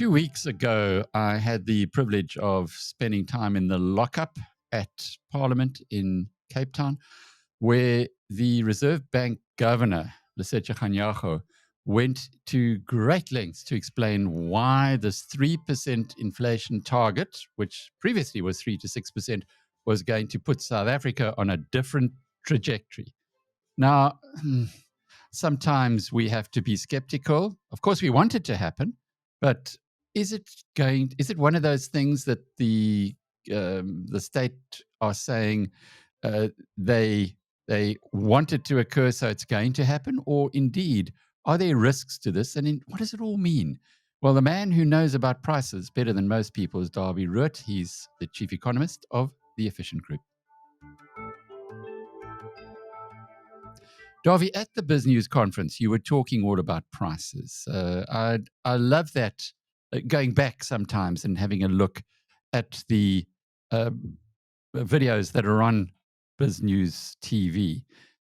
2 weeks ago, I had the privilege of spending time in the lockup at Parliament in Cape Town, where the Reserve Bank Governor, Lesetja Kganyago, went to great lengths to explain why this 3% inflation target, which previously was 3 to 6%, was going to put South Africa on a different trajectory. Now, sometimes we have to be skeptical. Of course, we want it to happen, but is it one of those things that the state are saying they want it to occur, so it's going to happen, or indeed are there risks to this? And what does it all mean? Well, the man who knows about prices better than most people is Dawie Roodt. He's the chief economist of the Efficient Group. Dawie, at the BizNews conference, you were talking all about prices. I love that, going back sometimes and having a look at the videos that are on BizNews TV.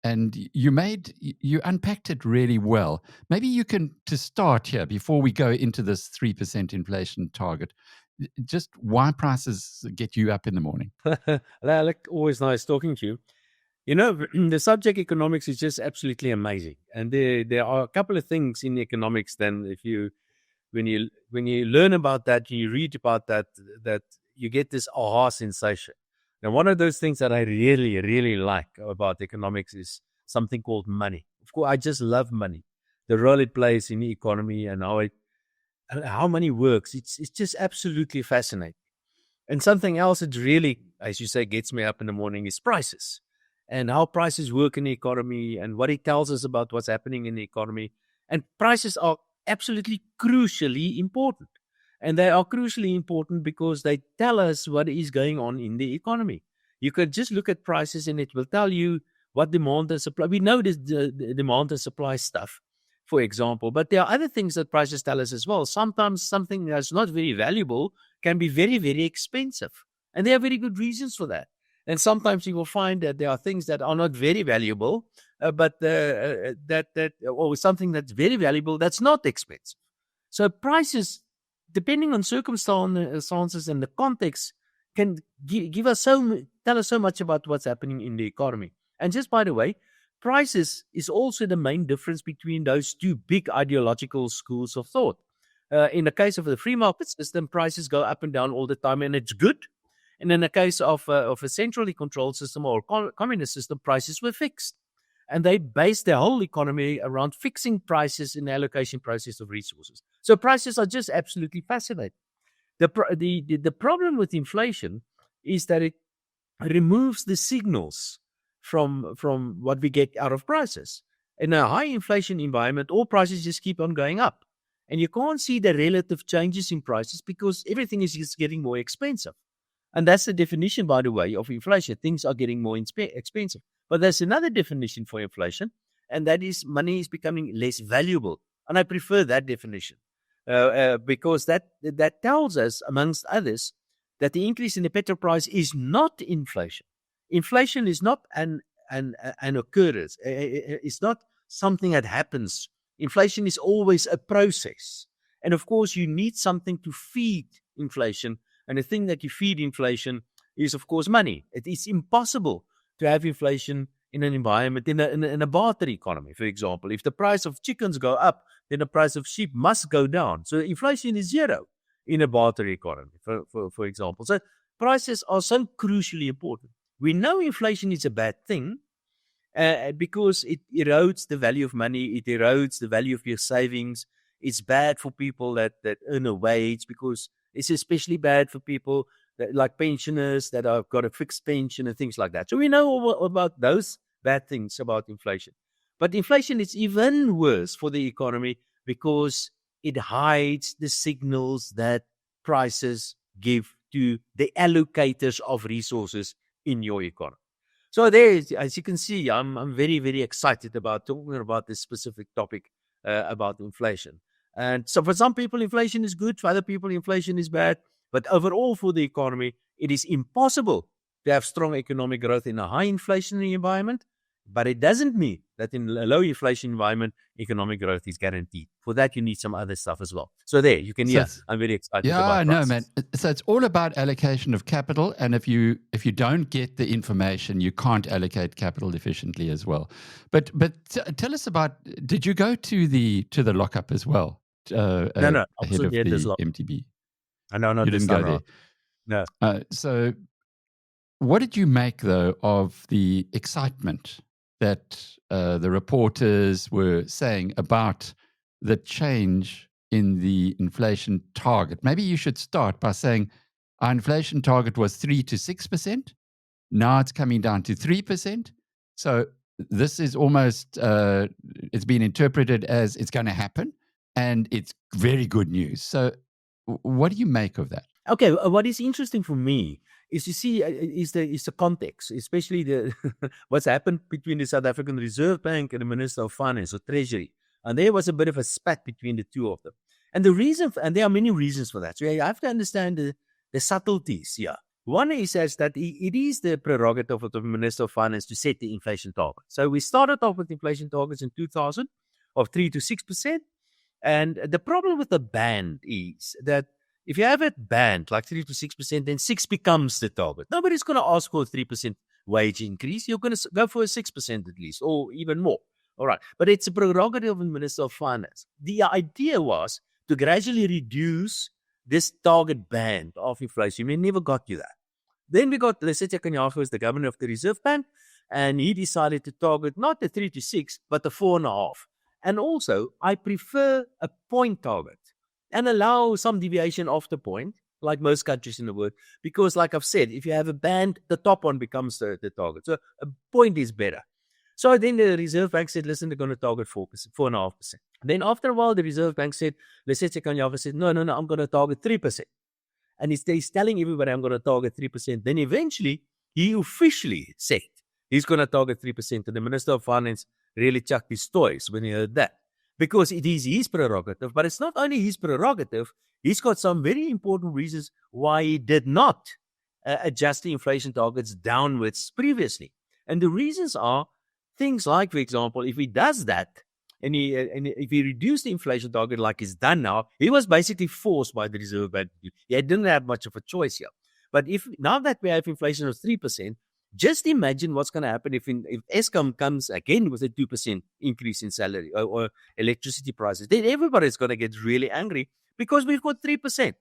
And you unpacked it really well. Maybe you can, to start here, before we go into this 3% inflation target, just why prices get you up in the morning. Alec, always nice talking to you. You know, the subject economics is just absolutely amazing. And there are a couple of things in economics then when you learn about that, you read about that you get this aha sensation. Now, one of those things that I really, really like about economics is something called money. Of course, I just love money, the role it plays in the economy and how money works. It's just absolutely fascinating. And something else that really, as you say, gets me up in the morning is prices and how prices work in the economy and what it tells us about what's happening in the economy. And prices are absolutely crucially important. And they are crucially important because they tell us what is going on in the economy. You could just look at prices and it will tell you what demand and supply. We know this, the demand and supply stuff, for example, but there are other things that prices tell us as well. Sometimes something that's not very valuable can be very, very expensive. And there are very good reasons for that. And sometimes you will find that there are things that are not very valuable, but or something that's very valuable that's not expensive. So prices, depending on circumstances and the context, can tell us so much about what's happening in the economy. And just by the way, prices is also the main difference between those two big ideological schools of thought. In the case of the free market system, prices go up and down all the time, and it's good. And in the case of a centrally controlled system or communist system, prices were fixed. And they based their whole economy around fixing prices in the allocation process of resources. So prices are just absolutely fascinating. The problem with inflation is that it removes the signals from what we get out of prices. In a high inflation environment, all prices just keep on going up. And you can't see the relative changes in prices because everything is just getting more expensive. And that's the definition, by the way, of inflation. Things are getting more expensive. But there's another definition for inflation, and that is money is becoming less valuable. And I prefer that definition because that tells us, amongst others, that the increase in the petrol price is not inflation. Inflation is not an occurrence. It's not something that happens. Inflation is always a process. And of course, you need something to feed inflation. And the thing that you feed inflation is, of course, money. It is impossible to have inflation in an environment, in a barter economy, for example. If the price of chickens go up, then the price of sheep must go down. So inflation is zero in a barter economy, for example. So prices are so crucially important. We know inflation is a bad thing because it erodes the value of money. It erodes the value of your savings. It's bad for people that earn a wage because it's especially bad for people like pensioners that have got a fixed pension and things like that. So we know about those bad things about inflation. But inflation is even worse for the economy because it hides the signals that prices give to the allocators of resources in your economy. So there, as you can see, I'm very, very excited about talking about this specific topic about inflation. And so for some people, inflation is good. For other people, inflation is bad. But overall, for the economy, it is impossible to have strong economic growth in a high inflationary environment. But it doesn't mean that in a low inflation environment, economic growth is guaranteed. For that, you need some other stuff as well. So there, you can hear, I'm very excited about no, prices. man. So it's all about allocation of capital, and if you don't get the information, you can't allocate capital efficiently as well. But tell us about. Did you go to the lockup as well? No, ahead also of there this the lot. MTB. No, not You this didn't time go around. there. No. So, what did you make though of the excitement that the reporters were saying about the change in the inflation target? Maybe you should start by saying our inflation target was 3 to 6%. Now it's coming down to 3%. So this is almost, it's been interpreted as it's going to happen, and it's very good news. So what do you make of that? Okay, what is interesting for me is, you see, is the context, especially the what's happened between the South African Reserve Bank and the Minister of Finance or Treasury, and there was a bit of a spat between the two of them. And the reason, and there are many reasons for that. So you have to understand the subtleties here. One is that it is the prerogative of the Minister of Finance to set the inflation target. So we started off with inflation targets in 2000 of 3 to 6%. And the problem with the band is that if you have a band like 3 to 6%, then 6 becomes the target. Nobody's going to ask for a 3% wage increase. You're going to go for a 6% at least, or even more. All right. But it's a prerogative of the Minister of Finance. The idea was to gradually reduce this target band of inflation. We never got to that. Then we got Lesetja Kganyago as the governor of the Reserve Bank, and he decided to target not the 3 to 6, but the 4.5. And also, I prefer a point target and allow some deviation off the point, like most countries in the world. Because like I've said, if you have a band, the top one becomes the target. So a point is better. So then the Reserve Bank said, listen, they're going to target 4.5%. Then after a while, the Reserve Bank said, Lesetja Kganyago said, no, I'm going to target 3%. And he's telling everybody, I'm going to target 3%. Then eventually, he officially said he's going to target 3%. And the Minister of Finance really chucked his toys when he heard that. Because it is his prerogative, but it's not only his prerogative, he's got some very important reasons why he did not adjust the inflation targets downwards previously. And the reasons are things like, for example, if he does that, and if he reduced the inflation target like he's done now, he was basically forced by the Reserve Bank. He didn't have much of a choice here. But if now that we have inflation of 3%, just imagine what's going to happen if Eskom comes again with a 2% increase in salary or electricity prices. Then everybody's going to get really angry because we've got 3%.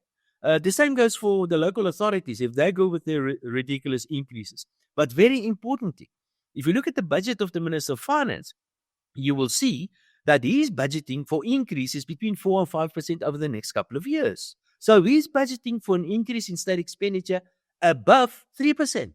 The same goes for the local authorities if they go with their ridiculous increases. But very importantly, if you look at the budget of the Minister of Finance, you will see that he's budgeting for increases between 4 and 5% over the next couple of years. So he's budgeting for an increase in state expenditure above 3%.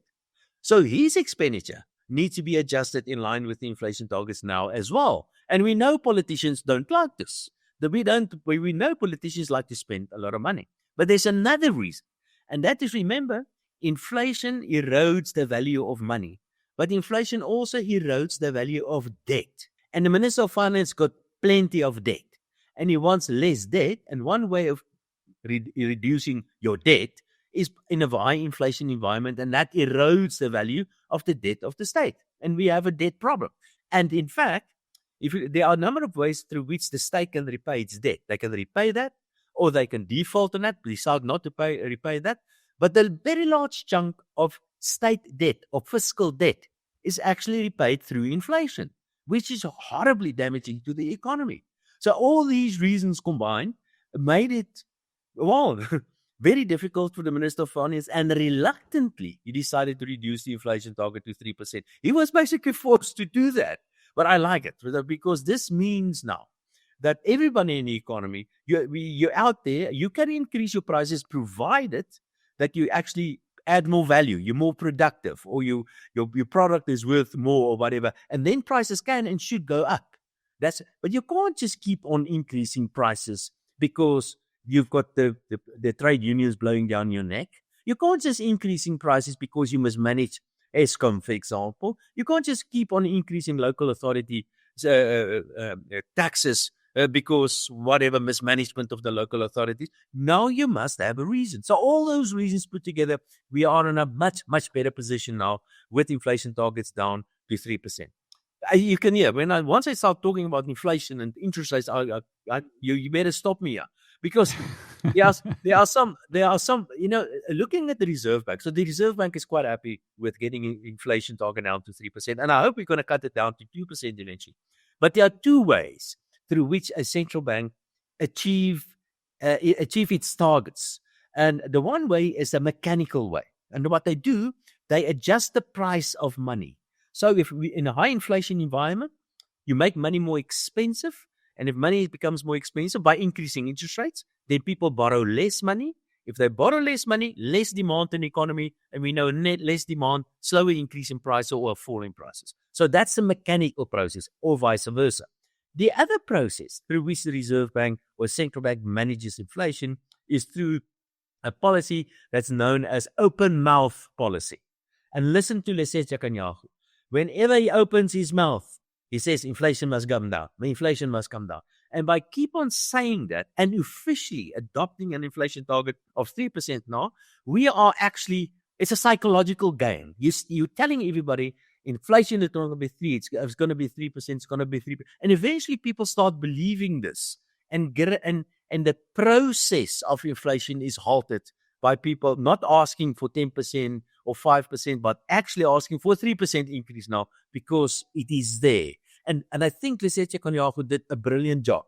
So his expenditure needs to be adjusted in line with the inflation targets now as well. And we know politicians don't like this. We know politicians like to spend a lot of money. But there's another reason. And that is, remember, inflation erodes the value of money. But inflation also erodes the value of debt. And the Minister of Finance got plenty of debt. And he wants less debt. And one way of reducing your debt is in a high inflation environment, and that erodes the value of the debt of the state. And we have a debt problem. And in fact, there are a number of ways through which the state can repay its debt. They can repay that, or they can default on that, decide not to repay that. But the very large chunk of state debt, or fiscal debt, is actually repaid through inflation, which is horribly damaging to the economy. So all these reasons combined made it, very difficult for the Minister of Finance, and reluctantly, he decided to reduce the inflation target to 3%. He was basically forced to do that. But I like it, because this means now that everybody in the economy, you're out there, you can increase your prices provided that you actually add more value, you're more productive, or your product is worth more or whatever, and then prices can and should go up. But you can't just keep on increasing prices because you've got the trade unions blowing down your neck. You can't just increasing prices because you mismanage Eskom, for example. You can't just keep on increasing local authority taxes because whatever mismanagement of the local authorities. Now you must have a reason. So all those reasons put together, we are in a much, much better position now with inflation targets down to 3%. You can hear once I start talking about inflation and interest rates, you better stop me here, because there are some, looking at the Reserve Bank. So the Reserve Bank is quite happy with getting inflation target down to 3%, and I hope we're going to cut it down to 2% eventually. But there are two ways through which a central bank achieve its targets, and the one way is a mechanical way. And what they do, they adjust the price of money. So if we in a high inflation environment, you make money more expensive, and if money becomes more expensive by increasing interest rates, then people borrow less money. If they borrow less money, less demand in the economy, and we know net less demand, slower increase in price or fall in prices. So that's the mechanical process, or vice versa. The other process through which the Reserve Bank or central bank manages inflation is through a policy that's known as open mouth policy. And listen to Lesetja Kganyago. Whenever he opens his mouth, he says inflation must come down. Inflation must come down. And by keep on saying that and officially adopting an inflation target of 3% now, we are actually, it's a psychological game. You're telling everybody inflation is going to be 3%, it's going to be 3%, it's going to be 3%. And eventually people start believing this, and the process of inflation is halted by people not asking for 10% or 5%, but actually asking for a 3% increase now because it is there. And I think Lesetja Kganyago did a brilliant job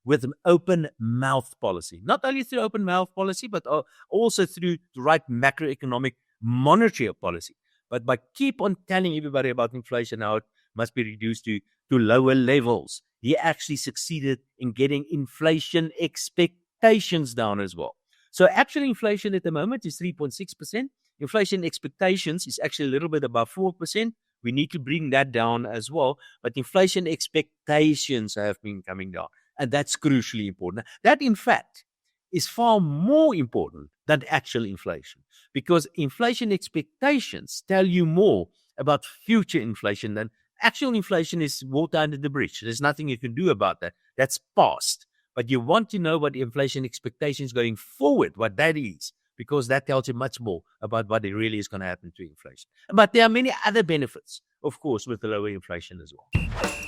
with an open mouth policy. Not only through open mouth policy, but also through the right macroeconomic monetary policy. But by keep on telling everybody about inflation, how it must be reduced to lower levels, he actually succeeded in getting inflation expectations down as well. So actual inflation at the moment is 3.6%. Inflation expectations is actually a little bit above 4%. We need to bring that down as well. But inflation expectations have been coming down. And that's crucially important. That, in fact, is far more important than actual inflation, because inflation expectations tell you more about future inflation than actual inflation. Is water under the bridge. There's nothing you can do about that. That's past. But you want to know what the inflation expectations going forward, what that is, because that tells you much more about what really is going to happen to inflation. But there are many other benefits, of course, with the lower inflation as well.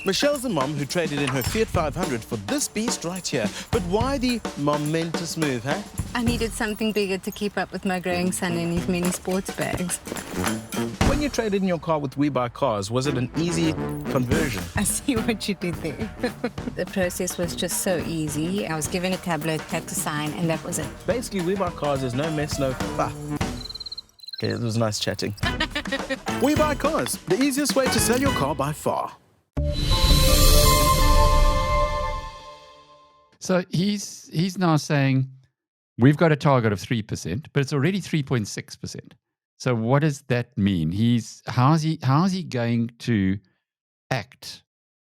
Michelle's the mom who traded in her Fiat 500 for this beast right here. But why the momentous move, huh? I needed something bigger to keep up with my growing son and his many sports bags. When you traded in your car with We Buy Cars, was it an easy conversion? I see what you did there. The process was just so easy. I was given a tablet, had to sign, and that was it. Basically, We Buy Cars is no mess, no... Okay, it was nice chatting. We Buy Cars, the easiest way to sell your car by far. So he's now saying we've got a target of 3%, but it's already 3.6%. So what does that mean? How is he going to act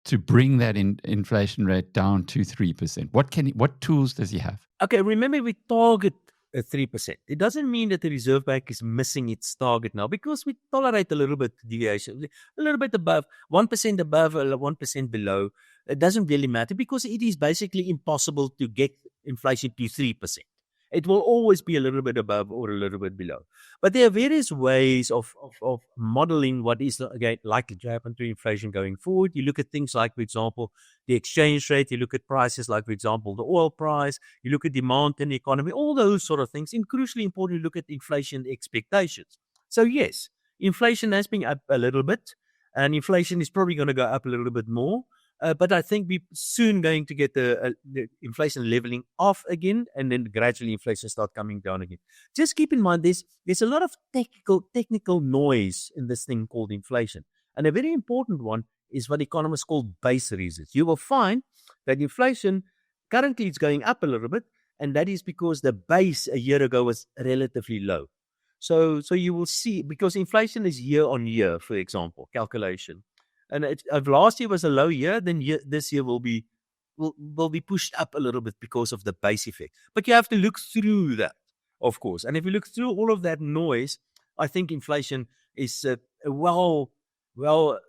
to bring that inflation rate down to 3%? What tools does he have? Okay, remember we target 3%. It doesn't mean that the Reserve Bank is missing its target now, because we tolerate a little bit deviation, a little bit above, 1% above or 1% below. It doesn't really matter, because it is basically impossible to get inflation to 3%. It will always be a little bit above or a little bit below. But there are various ways of modeling what is likely to happen to inflation going forward. You look at things like, for example, the exchange rate. You look at prices like, for example, the oil price. You look at demand in the economy, all those sort of things. And crucially important, you look at inflation expectations. So yes, inflation has been up a little bit, and inflation is probably going to go up a little bit more. But I think we're soon going to get the inflation leveling off again, and then gradually inflation start coming down again. Just keep in mind there's a lot of technical noise in this thing called inflation. And a very important one is what economists call base reasons. You will find that inflation currently is going up a little bit, and that is because the base a year ago was relatively low. So you will see, because inflation is year on year, for example, calculation. And if last year was a low year, then this year will be pushed up a little bit because of the base effect. But you have to look through that, of course. And if you look through all of that noise, I think inflation is well below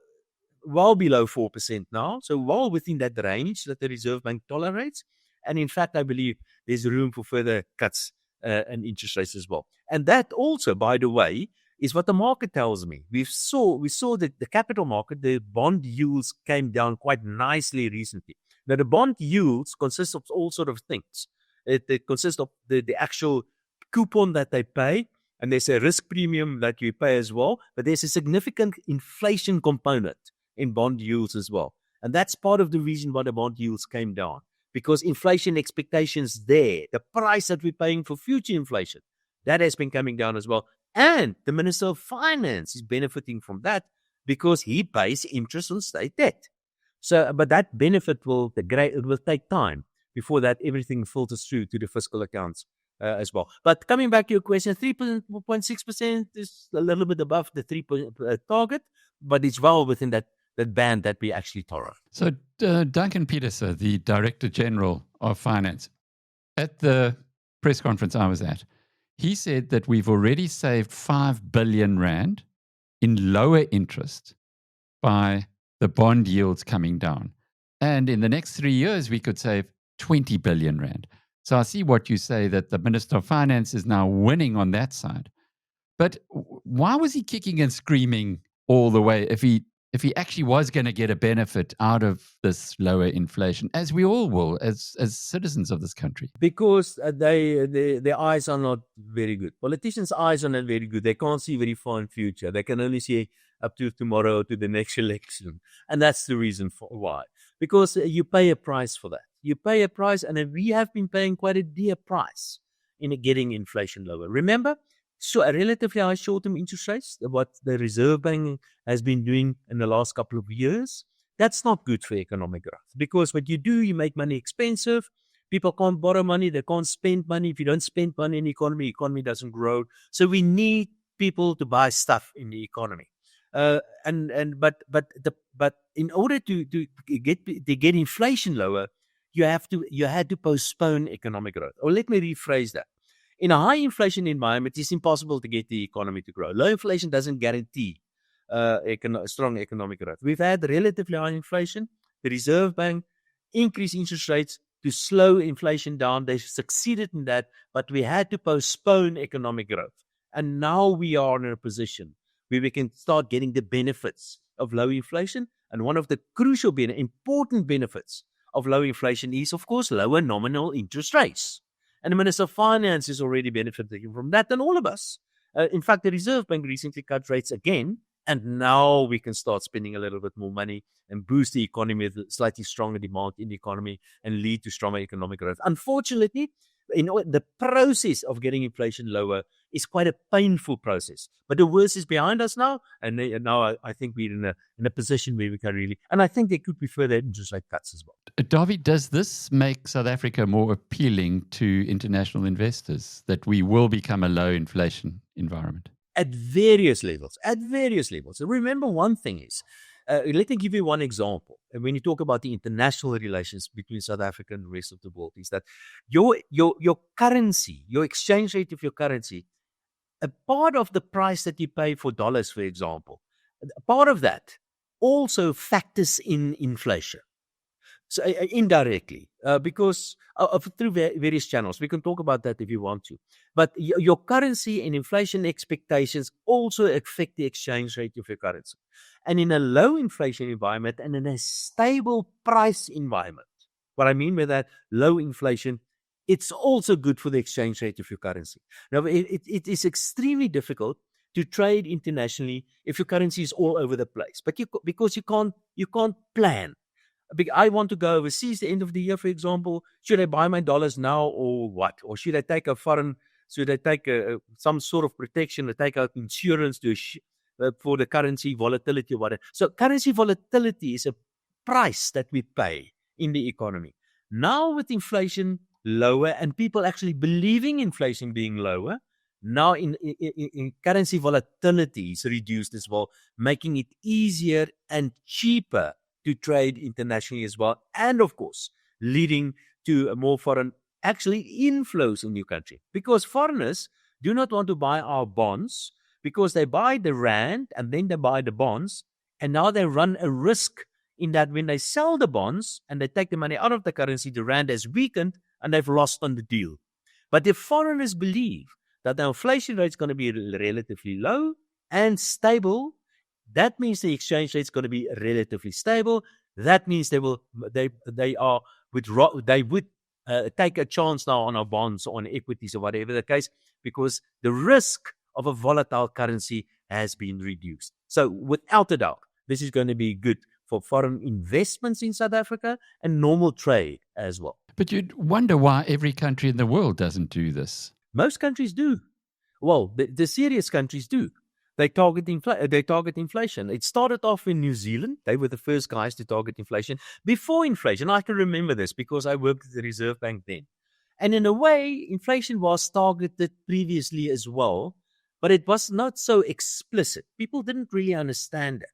4% now. So well within that range that the Reserve Bank tolerates. And in fact, I believe there's room for further cuts and interest rates as well. And that also, by the way, is what the market tells me. We saw that the capital market, the bond yields came down quite nicely recently. Now, the bond yields consist of all sort of things. It consists of the actual coupon that they pay, and there's a risk premium that you pay as well, but there's a significant inflation component in bond yields as well. And that's part of the reason why the bond yields came down, because inflation expectations there, the price that we're paying for future inflation, that has been coming down as well. And the Minister of Finance is benefiting from that because he pays interest on state debt. So, but that benefit will take time before that everything filters through to the fiscal accounts as well. But coming back to your question, 3.6% is a little bit above the 3 target, but it's well within that band that we actually tolerate. So Duncan Peterson, the Director General of Finance, at the press conference I was at, he said that we've already saved 5 billion rand in lower interest by the bond yields coming down. And in the next 3 years, we could save 20 billion rand. So I see what you say, that the Minister of Finance is now winning on that side. But why was he kicking and screaming all the way if he actually was going to get a benefit out of this lower inflation, as we all will, as citizens of this country? Because their eyes are not very good. Politicians' eyes are not very good. They can't see very far in future. They can only see up to tomorrow, to the next election. And that's the reason for why. Because you pay a price for that. You pay a price, and we have been paying quite a dear price in getting inflation lower. Remember, so a relatively high short-term interest rates, what the Reserve Bank has been doing in the last couple of years, that's not good for economic growth. Because what you do, you make money expensive. People can't borrow money. They can't spend money. If you don't spend money in the economy doesn't grow. So we need people to buy stuff in the economy. But in order to get inflation lower, you had to postpone economic growth. Or let me rephrase that. In a high inflation environment, it's impossible to get the economy to grow. Low inflation doesn't guarantee strong economic growth. We've had relatively high inflation. The Reserve Bank increased interest rates to slow inflation down. They succeeded in that, but we had to postpone economic growth. And now we are in a position where we can start getting the benefits of low inflation. And one of the crucial, important benefits of low inflation is, of course, lower nominal interest rates. And the Minister of Finance is already benefiting from that, and all of us. In fact, the Reserve Bank recently cut rates again, and now we can start spending a little bit more money and boost the economy with slightly stronger demand in the economy and lead to stronger economic growth. Unfortunately, the process of getting inflation lower is quite a painful process. But the worst is behind us now, and now I think we're in a position where we can really, and I think there could be further interest rate cuts as well. Dawie, does this make South Africa more appealing to international investors, that we will become a low inflation environment? At various levels. Remember, one thing is, let me give you one example. And when you talk about the international relations between South Africa and the rest of the world, is that your currency, your exchange rate of your currency, a part of the price that you pay for dollars, for example, part of that also factors in inflation. So indirectly, because through various channels. We can talk about that if you want to. But your currency and inflation expectations also affect the exchange rate of your currency. And in a low inflation environment and in a stable price environment, what I mean by that, low inflation, it's also good for the exchange rate of your currency. Now, it is extremely difficult to trade internationally if your currency is all over the place. But because you can't plan. I want to go overseas the end of the year, for example. Should I buy my dollars now or what? Or should I take some sort of protection, or take out insurance for the currency volatility or whatever? So currency volatility is a price that we pay in the economy. Now with inflation lower and people actually believing inflation being lower, now in currency volatility is reduced as well, making it easier and cheaper to trade internationally as well. And of course, leading to a more foreign inflows in your country. Because foreigners do not want to buy our bonds, because they buy the rand and then they buy the bonds. And now they run a risk in that when they sell the bonds and they take the money out of the currency, the rand has weakened and they've lost on the deal. But if foreigners believe that the inflation rate is going to be relatively low and stable, that means the exchange rate is going to be relatively stable. That means they would take a chance now on our bonds, on equities, or whatever the case, because the risk of a volatile currency has been reduced. So without a doubt, this is going to be good for foreign investments in South Africa and normal trade as well. But you'd wonder why every country in the world doesn't do this. Most countries do. Well, the serious countries do. They target inflation. It started off in New Zealand. They were the first guys to target inflation. Before inflation, I can remember this because I worked at the Reserve Bank then. And in a way, inflation was targeted previously as well, but it was not so explicit. People didn't really understand it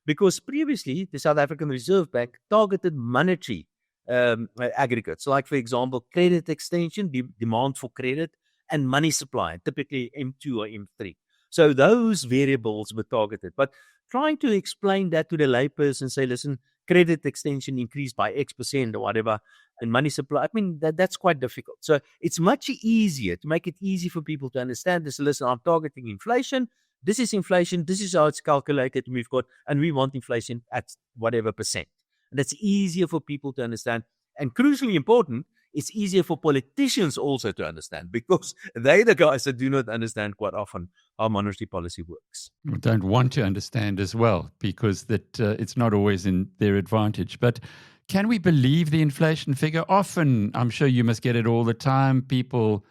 because previously the South African Reserve Bank targeted monetary aggregates, like, for example, credit extension, demand for credit, and money supply, typically M2 or M3. So those variables were targeted. But trying to explain that to the layperson, say, listen, credit extension increased by X% or whatever, and money supply, I mean, that's quite difficult. So it's much easier to make it easy for people to understand this. Listen, I'm targeting inflation. This is inflation. This is how it's calculated. And we want inflation at whatever percent. And that's easier for people to understand. And crucially important, it's easier for politicians also to understand because they're the guys that do not understand quite often how monetary policy works. Don't want to understand as well because it's not always in their advantage. But can we believe the inflation figure? Often, I'm sure you must get it all the time. People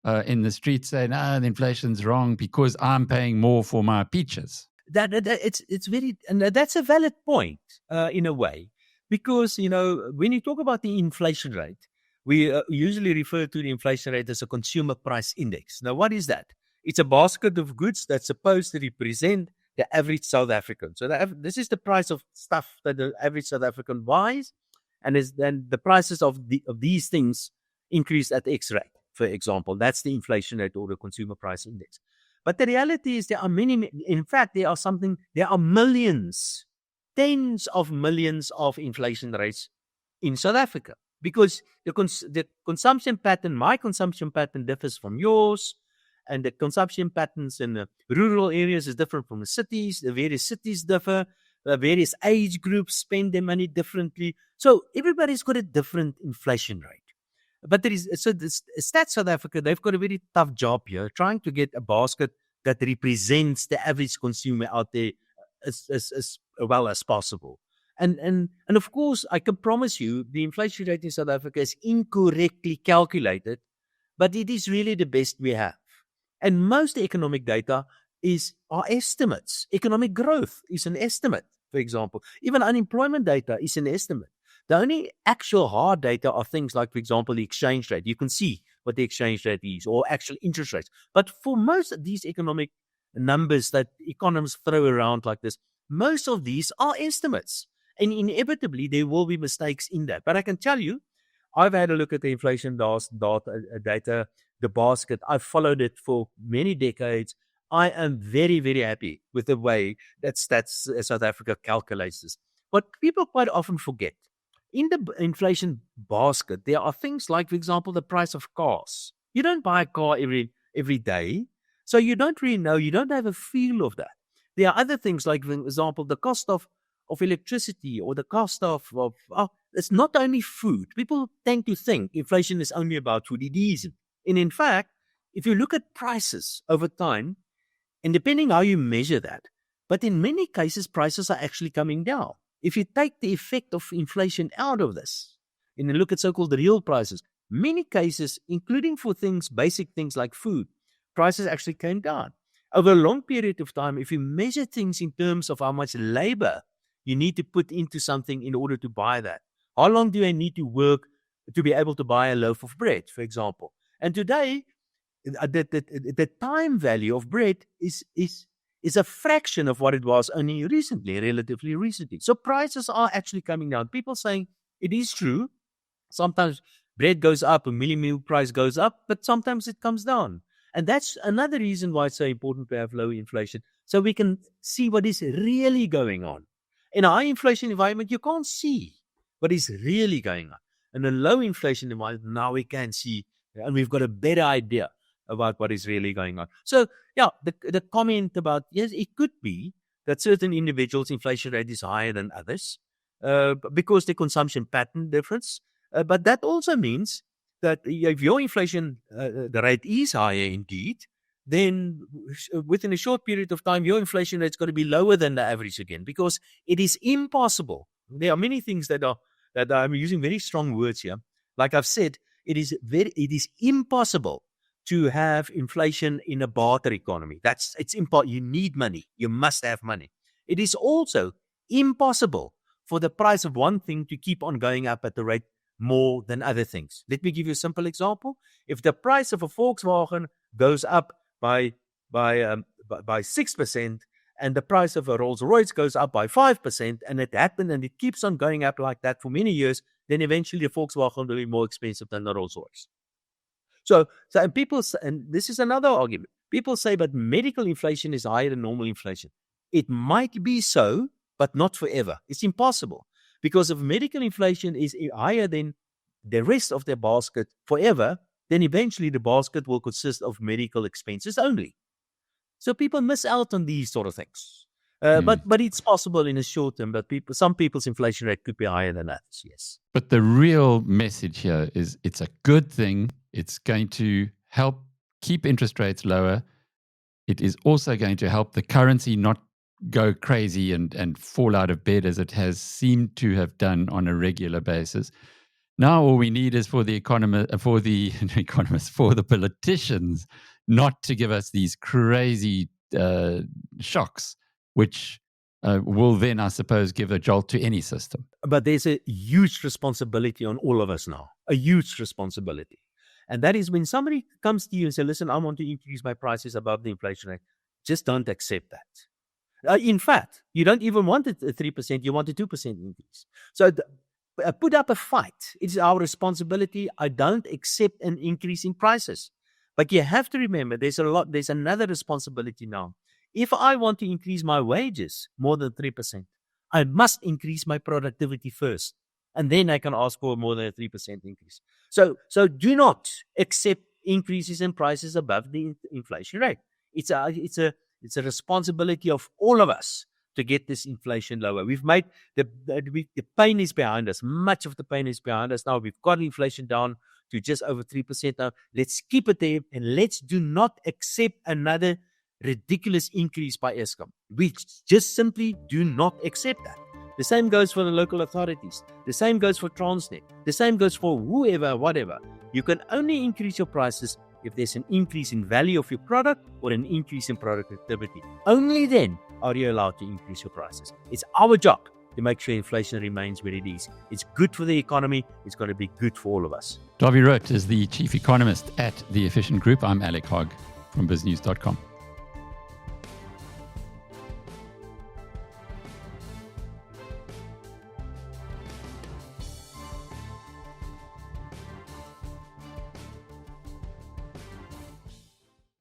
in the street say, no, the inflation's wrong because I'm paying more for my peaches. It's very, and that's a valid point in a way. Because, when you talk about the inflation rate, we usually refer to the inflation rate as a consumer price index. Now, what is that? It's a basket of goods that's supposed to represent the average South African. So this is the price of stuff that the average South African buys, and then the prices of these things increase at X rate, for example. That's the inflation rate or the consumer price index. But the reality is there are many, in fact, there are millions, tens of millions of inflation rates in South Africa. Because the consumption pattern, my consumption pattern differs from yours, and the consumption patterns in the rural areas is different from the cities. The various cities differ. The various age groups spend their money differently. So everybody's got a different inflation rate. But Stats South Africa, they've got a very tough job here, trying to get a basket that represents the average consumer out there as well as possible. And of course, I can promise you the inflation rate in South Africa is incorrectly calculated, but it is really the best we have. And most economic data are estimates. Economic growth is an estimate, for example. Even unemployment data is an estimate. The only actual hard data are things like, for example, the exchange rate. You can see what the exchange rate is, or actual interest rates. But for most of these economic numbers that economists throw around like this, most of these are estimates. And inevitably, there will be mistakes in that. But I can tell you, I've had a look at the inflation data, the basket. I've followed it for many decades. I am very, very happy with the way that Stats South Africa calculates this. But people quite often forget. In the inflation basket, there are things like, for example, the price of cars. You don't buy a car every day, so you don't really know. You don't have a feel of that. There are other things like, for example, the cost of electricity or the cost of it's not only food. People tend to think inflation is only about food. It isn't. And in fact, if you look at prices over time, and depending how you measure that, but in many cases, prices are actually coming down. If you take the effect of inflation out of this and then look at so-called real prices, many cases, including for basic things like food, prices actually came down. Over a long period of time, if you measure things in terms of how much labor you need to put into something in order to buy that, how long do I need to work to be able to buy a loaf of bread, for example? And today, the time value of bread is a fraction of what it was only relatively recently. So prices are actually coming down. People saying it is true. Sometimes bread goes up, a meal price goes up, but sometimes it comes down. And that's another reason why it's so important to have low inflation, so we can see what is really going on. In a high inflation environment, you can't see what is really going on. In a low inflation environment, now we can see, and we've got a better idea. about what is really going on. So, yeah, the comment about, yes, it could be that certain individuals' inflation rate is higher than others because the consumption pattern difference. But that also means that if your inflation the rate is higher indeed, then within a short period of time, your inflation rate is going to be lower than the average again, because it is impossible. There are many things that I'm using very strong words here. Like I've said, it is impossible to have inflation in a barter economy. It's impossible. You need money. You must have money. It is also impossible for the price of one thing to keep on going up at the rate more than other things. Let me give you a simple example. If the price of a Volkswagen goes up by 6%, and the price of a Rolls-Royce goes up by 5%, and it happened and it keeps on going up like that for many years, then eventually the Volkswagen will be more expensive than the Rolls-Royce. So and people, and this is another argument. People say, but medical inflation is higher than normal inflation. It might be so, but not forever. It's impossible, because if medical inflation is higher than the rest of their basket forever, then eventually the basket will consist of medical expenses only. So people miss out on these sort of things. But it's possible in the short term, but some people's inflation rate could be higher than others, yes. But the real message here is it's a good thing. It's going to help keep interest rates lower. It is also going to help the currency not go crazy and fall out of bed as it has seemed to have done on a regular basis. Now all we need is for the politicians not to give us these crazy shocks, which will then, I suppose, give a jolt to any system. But there's a huge responsibility on all of us now, a huge responsibility. And that is when somebody comes to you and says, listen, I want to increase my prices above the inflation rate, just don't accept that. In fact, you don't even want a 3%, you want a 2% increase. So put up a fight. It's our responsibility. I don't accept an increase in prices. But you have to remember, there's another responsibility now. If I want to increase my wages more than 3%, I must increase my productivity first. And then I can ask for more than a 3% increase. So do not accept increases in prices above the inflation rate. It's a responsibility of all of us to get this inflation lower. We've made the pain is behind us. Much of the pain is behind us now. We've got inflation down to just over 3% now. Let's keep it there, and let's do not accept another ridiculous increase by Eskom. We just simply do not accept that. The same goes for the local authorities. The same goes for Transnet. The same goes for whoever, whatever. You can only increase your prices if there's an increase in value of your product or an increase in productivity. Only then are you allowed to increase your prices. It's our job to make sure inflation remains where it is. It's good for the economy. It's going to be good for all of us. Dawie Roodt is the chief economist at the Efficient Group. I'm Alec Hogg from biznews.com.